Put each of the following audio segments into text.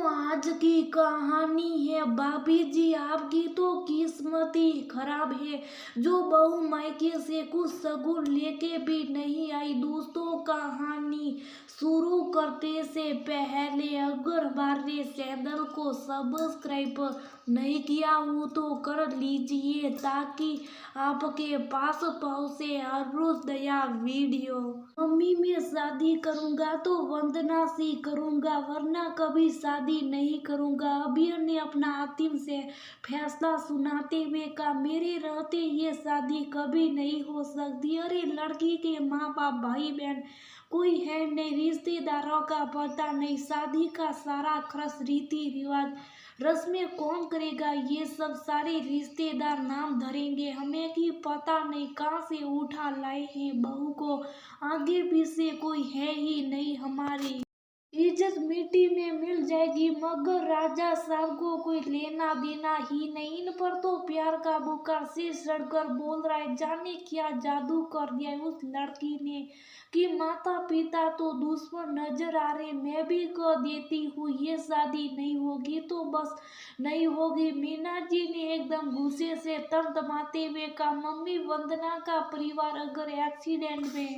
आज की कहानी है भाभी जी आपकी तो किस्मत ही खराब है जो बहू मायके से कुछ शगुन लेके भी नहीं आई। दोस्तों कहानी शुरू करते से पहले अगर हमारे चैनल को सब्सक्राइब नहीं किया हो तो कर लीजिए ताकि आपके पास पहुंचे हर रोज नया वीडियो। मम्मी मैं शादी करूंगा तो वंदना से करूंगा वरना कभी शादी नहीं करूंगा। अभिया ने अपना अंतिम से फैसला सुनाते हुए कहा मेरे रहते ये शादी कभी नहीं हो सकती। अरे लड़की के माँ बाप भाई बहन कोई है नहीं, रिश्तेदारों का पता नहीं, शादी का सारा खर्च रीति रिवाज रस्में कौन करेगा, ये सब सारे रिश्तेदार नाम धरेंगे। हमें की पता नहीं कहाँ से उठा लाए हैं बहू को, आगे पीछे कोई है ही नहीं, हमारी इज्जत मिट्टी में मिल जाएगी। मगर राजा साहब को कोई लेना देना ही नहीं, इन पर तो प्यार का बुखार से सड़कर बोल रहा है। जाने क्या जादू कर दिया उस लड़की ने कि माता पिता तो दुश्मन नजर आ रहे। मैं भी कह देती हूँ ये शादी नहीं होगी तो बस नहीं होगी। मीना जी ने एकदम गुस्से से तमतमाते हुए कहा मम्मी वंदना का परिवार अगर एक्सीडेंट में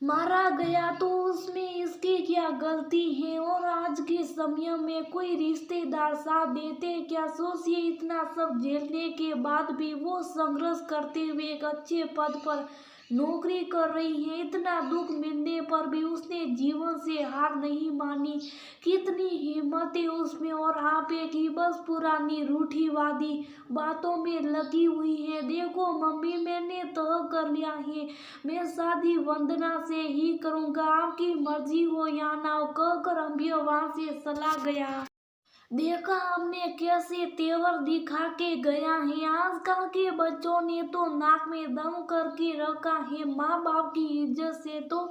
मारा गया तो उसमें इसकी क्या गलती है, और आज के समय में कोई रिश्तेदार साथ देते क्या। सोचिए इतना सब झेलने के बाद भी वो संघर्ष करते हुए एक अच्छे पद पर नौकरी कर रही है। इतना दुख मिलने पर भी उसने जीवन से हार नहीं मानी। कितनी हिम्मत है उसमें, और आप एक ही बस पुरानी रूढ़िवादी बातों में लगी हुई है। देखो मम्मी मैंने तय कर लिया है, मैं शादी वंदना से ही करूंगा, आपकी मर्जी हो या ना हो, कहकर अम्बिया वहां से चला गया। देखा हमने कैसे तेवर दिखा के गया है। आजकल के बच्चों ने तो नाक में दम करके रखा है, माँ बाप की इज्जत से तो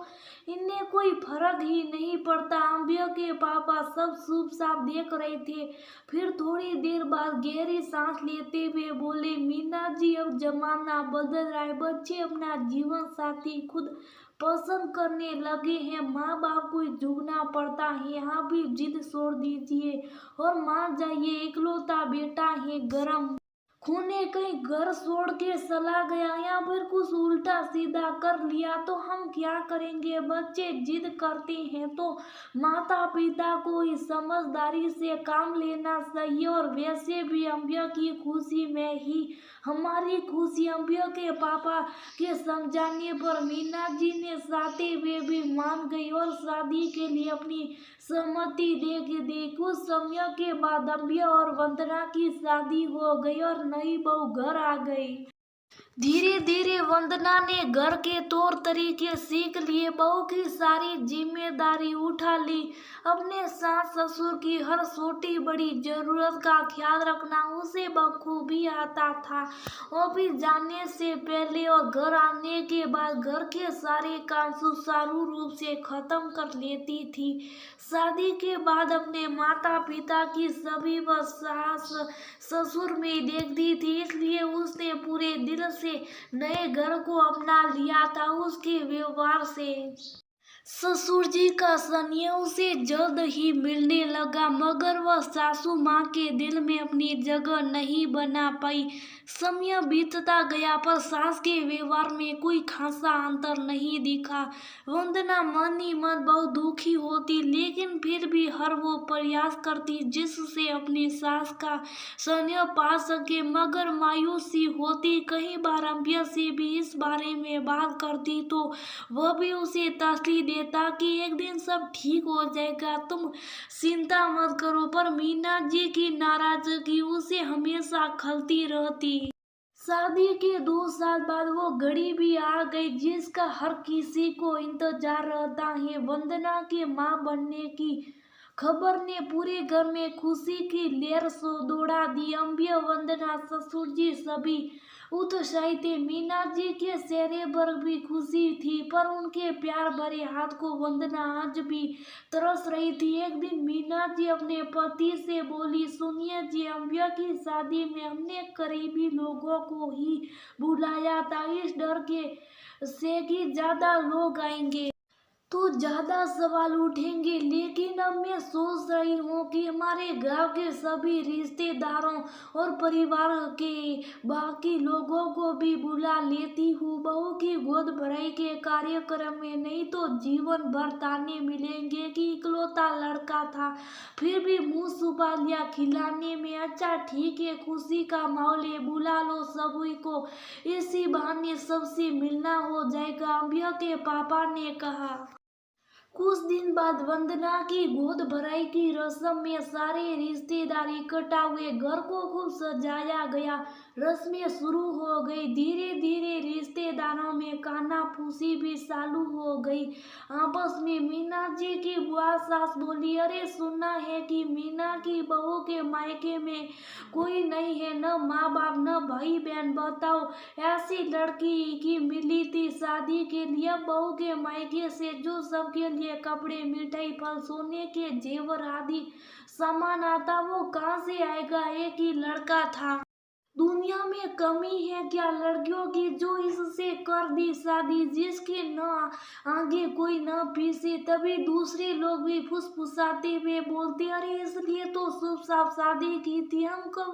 इन्हें कोई फर्क ही नहीं पड़ता। अम्बिया के पापा सब चुप साफ देख रहे थे, फिर थोड़ी देर बाद गहरी सांस लेते हुए बोले मीना जी अब जमाना बदल रहा है, बच्चे अपना जीवन साथी खुद पसंद करने लगे हैं, माँ बाप को झुकना पड़ता है। आप भी जिद छोड़ दीजिए और मान जाइए, इकलौता बेटा है, गरम खूने कहीं घर छोड़ के चला गया या फिर कुछ उल्टा सीधा कर लिया तो हम क्या करेंगे। बच्चे जिद करते हैं तो माता पिता को इस समझदारी से काम लेना चाहिए, और वैसे भी अम्बिया की खुशी में ही हमारी खुशी। अम्बिया के पापा के समझाने पर मीना जी ने चाहते हुए भी मान गई और शादी के लिए अपनी सहमति दे दी। कुछ समय के बाद अम्बिया और वंदना की शादी हो गई और नई बहू घर आ गई। धीरे धीरे वंदना ने घर के तौर तरीके सीख लिए, बहू की सारी जिम्मेदारी उठा ली। अपने सास ससुर की हर छोटी बड़ी जरूरत का ख्याल रखना उसे बखूबी आता था। ऑफिस जाने से पहले और घर आने के बाद घर के सारे काम सुचारू रूप से खत्म कर लेती थी। शादी के बाद अपने माता पिता की सभी वह सास ससुर में देखती थी, इसलिए उसने पूरे दिल से नए घर को अपना लिया था। उसके व्यवहार से ससुर जी का स्नेह उसे जल्द ही मिलने लगा, मगर वह सासू माँ के दिल में अपनी जगह नहीं बना पाई। समय बीतता गया पर सास के व्यवहार में कोई खासा अंतर नहीं दिखा। वंदना मन ही मन बहुत दुखी होती, लेकिन फिर भी हर वो प्रयास करती जिससे अपनी सास का स्नेह पा सके। मगर मायूसी होती, कई बार अम्बिया से भी इस बारे में बात करती तो वह भी उसे तसल्ली देता कि एक दिन सब ठीक हो जाएगा, तुम चिंता मत करो। पर मीना जी की नाराजगी उसे हमेशा खलती रहती। शादी के 2 साल बाद वो घड़ी भी आ गई जिसका हर किसी को इंतजार रहता है। वंदना के माँ बनने की खबर ने पूरे घर में खुशी की लहर सो दौड़ा दी। अम्बिया वंदना ससुर जी सभी उत्साहित थे। मीना जी के चेहरे पर भी खुशी थी, पर उनके प्यार भरे हाथ को वंदना आज भी तरस रही थी। एक दिन मीना जी अपने पति से बोली सुनिए जी, अम्बिया की शादी में हमने करीबी लोगों को ही बुलाया था, इस डर के से कि ज्यादा लोग आएंगे तो ज़्यादा सवाल उठेंगे, लेकिन अब मैं सोच रही हूँ कि हमारे गांव के सभी रिश्तेदारों और परिवार के बाकी लोगों को भी बुला लेती हूँ। बहू की गोद भराई के कार्यक्रम में नहीं तो जीवन भर ताने मिलेंगे कि इकलौता लड़का था, फिर भी मुंह सुबह लिया खिलाने में। अच्छा ठीक है, खुशी का माहौल है, बुला लो सभी को, इसी बहाने सबसे मिलना हो जाएगा, अम्बिया के पापा ने कहा। कुछ दिन बाद वंदना की गोद भराई की रस्म में सारे रिश्तेदार इकट्ठा हुए। घर को खूब सजाया गया, रस्में शुरू हो गई। धीरे धीरे रिश्तेदारों में कानाफूसी भी चालू हो गई। आपस में मीना जी की बुआ सास बोली, अरे सुनना है कि मीना की बहू के मायके में कोई नहीं है, न माँ बाप न भाई बहन, बताओ ऐसी लड़की की मिली थी शादी के लिए। बहू के मायके से जो सबके लिए कपड़े मिठाई फल सोने के जेवर आदि सामान आता, वो कहाँ से आएगा? एक ही लड़का था, दुनिया में कमी है क्या लड़कियों की जो इससे कर दी शादी, जिसके न आगे कोई न पीछे। तभी दूसरे लोग भी फुसफुसाते हुए बोलते, अरे इसलिए तो शुभ साफ शादी की थी, हमको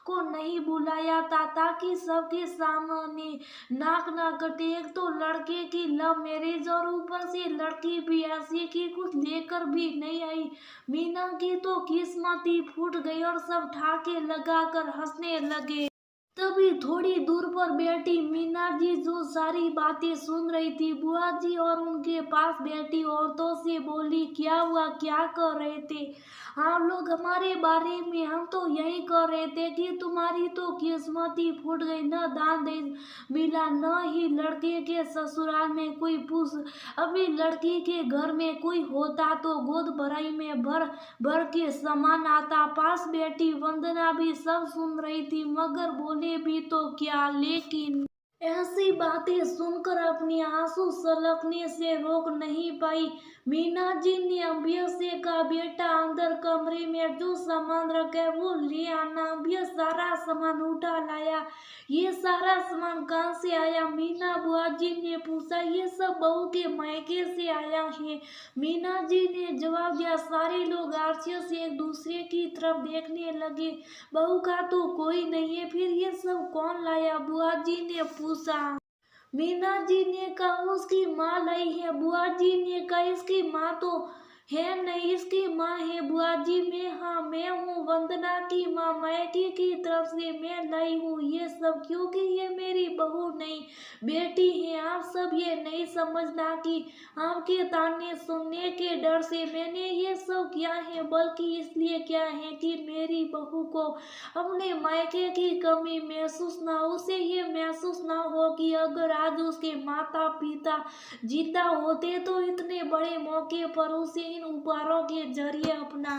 को नहीं बुलाया था ताकि सबके सामने नाक ना कटे। एक तो लड़के की लव मैरिज और ऊपर से लड़की भी ऐसी कि कुछ लेकर भी नहीं आई। मीना की तो किस्मत ही फूट गई और सब ठाके लगाकर हंसने लगे। तभी थोड़ी दूर पर बैठी मीना जी जो सारी बातें सुन रही थी, बुआ जी और उनके पास बैठी औरतों से बोली, क्या हुआ, क्या कर रहे थे आप लोग हमारे बारे में? हम तो यही कर रहे थे कि तुम्हारी तो किस्मत ही फूट गई, न दान दे मिला न ही लड़के के ससुराल में कोई पूछ। अभी लड़की के घर में कोई होता तो गोद भराई में भर भर के सामान आता। पास बैठी वंदना भी सब सुन रही थी, मगर बोले भी तो क्या। लेकिन ऐसी बातें सुनकर अपनी आंसू सलकने से रोक नहीं पाई। मीना जी ने अम्बिया से कहा, बेटा अंदर कमरे में जो सामान रखा है वो ले आना। अम्बिया सारा सामान उठा लाया। ये सारा सामान कहाँ से आया? मीना बुआ जी ने पूछा। ये सब बहू के मायके से आया है, मीना जी ने जवाब दिया। सारे लोग आश्चर्य से एक दूसरे की तरफ देखने लगे। बहू का तो कोई नहीं है, फिर ये सब कौन लाया? बुआ जी ने पूछा। मीना जी ने कहा, उसकी माँ लाई है। बुआ जी ने कहा, इसकी माँ तो है नहीं, इसकी माँ है। बुआ जी में हाँ मैं हूँ वंदना की माँ, मायके की तरफ से मैं लाई हूँ ये सब, क्योंकि ये मेरी बहू नहीं बेटी है। आप सब ये नहीं समझना कि आपके ताने सुनने के डर से मैंने ये सब किया है, बल्कि इसलिए क्या है कि मेरी बहू को अपने मायके की कमी महसूस ना हो, उसे ये महसूस ना हो कि अगर आज उसके माता पिता जिंदा होते तो इतने बड़े मौके पर उसे इन उपहारों के जरिए अपना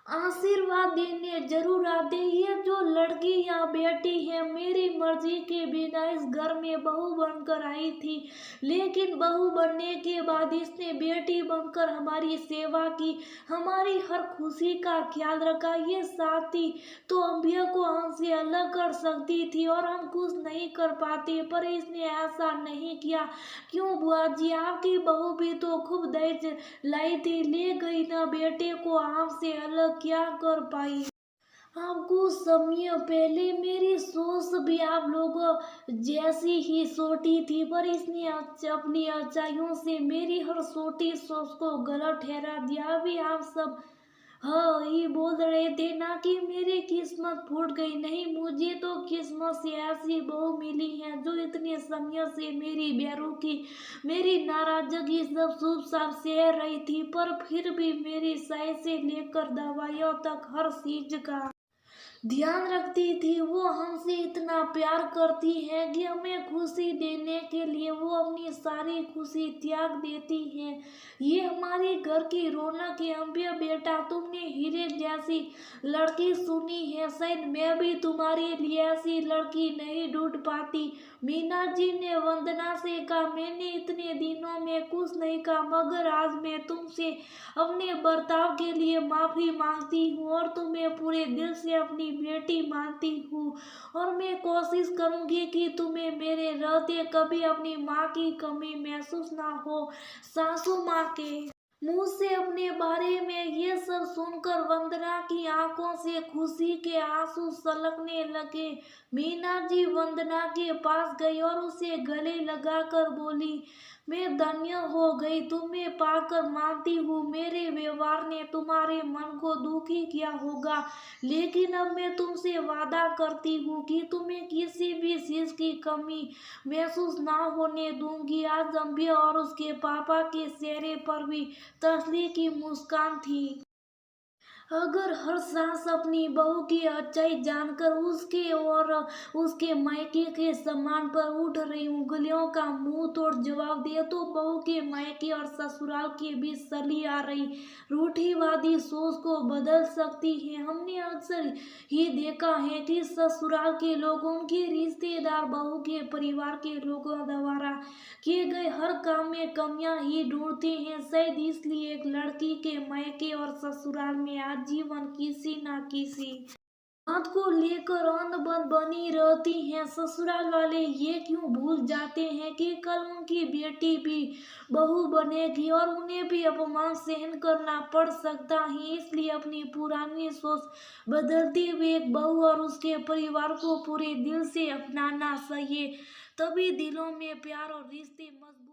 आशीर्वाद देने जरूर आते। ये जो लड़की या बेटी है मेरी मर्जी के बिना इस घर में बहू बनकर आई थी, लेकिन बहू बनने के बाद इसने बेटी बनकर हमारी सेवा की, हमारी हर खुशी का ख्याल रखा। ये साथी तो अम्बिया को हमसे अलग कर सकती थी और हम कुछ नहीं कर पाते, पर इसने ऐसा नहीं किया। क्यों बुआ जी, आपकी बहू भी तो खूब दहेज लाई थी, ले गई ना बेटे को आपसे अलग क्या कर पाई? आप कुछ समय पहले मेरी सोच भी आप लोगों जैसी ही छोटी थी, पर इसने अपनी अच्छाइयों से मेरी हर छोटी सोच को गलत ठहरा दिया। अभी आप सब हाँ ही बोल रहे थे ना कि मेरी किस्मत फूट गई। नहीं, मुझे तो किस्मत से ऐसी बहू मिली है जो इतने समय से मेरी बेरुखी, मेरी नाराजगी सब शुभ साफ सह रही थी, पर फिर भी मेरी सही से लेकर दवाइयों तक हर चीज का ध्यान रखती थी। वो हमसे इतना प्यार करती है कि हमें खुशी देने के लिए वो अपनी सारी खुशी त्याग देती है। ये हमारी घर की रौनक है। अम्बिया बेटा, तुमने हीरे जैसी लड़की सुनी है, शायद मैं भी तुम्हारे लिए ऐसी लड़की नहीं ढूंढ पाती। मीना जी ने वंदना से कहा, मैंने इतने दिनों में कुछ नहीं कहा, मगर आज मैं तुमसे अपने बर्ताव के लिए माफी मांगती हूँ और तुम्हें पूरे दिल से अपनी अपनी बेटी मानती हूँ और मैं कोशिश करूँगी कि तुम्हें मेरे रहते कभी अपनी माँ की कमी महसूस ना हो। सासू माँ के मुंह से अपने बारे में ये सब सुनकर वंदना की आंखों से खुशी के आंसू छलकने लगे। मीना जी वंदना के पास गई और उसे गले लगाकर बोली, मैं धन्य हो गई तुम्हें पाकर। मानती हूँ मेरे व्यवहार ने तुम्हारे मन को दुखी किया होगा, लेकिन अब मैं तुमसे वादा करती हूँ कि तुम्हें किसी भी चीज की कमी महसूस ना होने दूंगी। आज अम्बिया और उसके पापा के चेहरे पर भी तसल्ली की मुस्कान थी। अगर हर सास अपनी बहू की अच्छाई जानकर उसके और उसके मायके के सम्मान पर उठ रही उंगलियों का मुंह तोड़ जवाब दे तो बहू के मायके और ससुराल के बीच चली आ रही रूढ़िवादी सोच को बदल सकती है। हमने अक्सर ही देखा है कि ससुराल के लोग उनके रिश्तेदार बहू के परिवार के लोगों द्वारा किए गए हर काम में कमियां ही ढूंढते हैं। शायद इसलिए एक लड़की के मायके और ससुराल में आजीवन किसी न किसी बात को लेकर अनबन बनी रहती हैं। ससुराल वाले ये क्यों भूल जाते हैं कि कल उनकी बेटी भी बहू बनेगी और उन्हें भी अपमान सहन करना पड़ सकता है। इसलिए अपनी पुरानी सोच बदलते हुए एक बहू और उसके परिवार को पूरे दिल से अपनाना चाहिए, तभी दिलों में प्यार और रिश्ते मजबूत